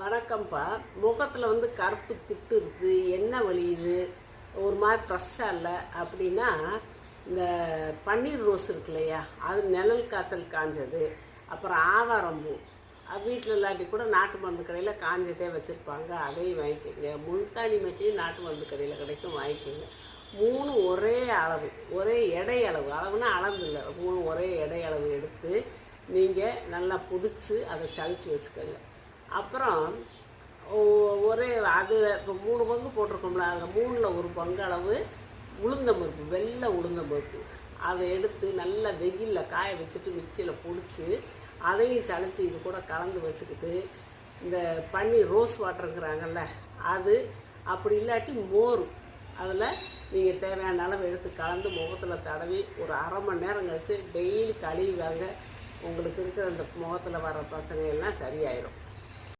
வணக்கம்ப்பா. முகத்தில் வந்து கருப்பு திட்டு இருக்குது, எண்ணெய் வலியுது, ஒரு மாதிரி ஃப்ரெஷ்ஷாக இல்லை அப்படின்னா, இந்த பன்னீர் ரோஸ் இருக்கு இல்லையா, அது நிழல் காய்ச்சல் காஞ்சது. அப்புறம் ஆவாரம்பூ, வீட்டில் இல்லாட்டி கூட நாட்டு மருந்து கடையில் காஞ்சதே வச்சுருப்பாங்க, அதையும் வாங்கிக்கோங்க. முல்தானி மெட்டியும் நாட்டு மருந்து கடையில் கிடைக்கும், வாங்கிக்கோங்க. 3 ஒரே அளவு, ஒரே எடை அளவு, அளவுனா அளவு இல்லை, 3 ஒரே எடை அளவு எடுத்து நீங்கள் நல்லா பிடிச்சி அதை சளிச்சு வச்சுக்கோங்க. அப்புறம் ஒரே அது இப்போ 3 பங்கு போட்டிருக்கோம்ல, அதில் 3ல் 1 பங்கு அளவு உளுந்தம்பருப்பு, வெள்ளை உளுந்தம்பருப்பு, அதை எடுத்து நல்லா வெயிலில் காய வச்சுட்டு மிக்சியில் பிடிச்சி அதையும் சளிச்சு இது கூட கலந்து வச்சுக்கிட்டு, இந்த பன்னீர் ரோஸ் வாட்டருங்கிறாங்கல்ல அது, அப்படி இல்லாட்டி மோர், அதில் நீங்கள் தேவையான அளவு எடுத்து கலந்து முகத்தில் தடவி ஒரு அரை மணி நேரம் கழித்து டெய்லி கழுவிவாங்க. உங்களுக்கு இருக்கிற அந்த முகத்தில் வர பிரச்சனை எல்லாம் சரியாயிடும்.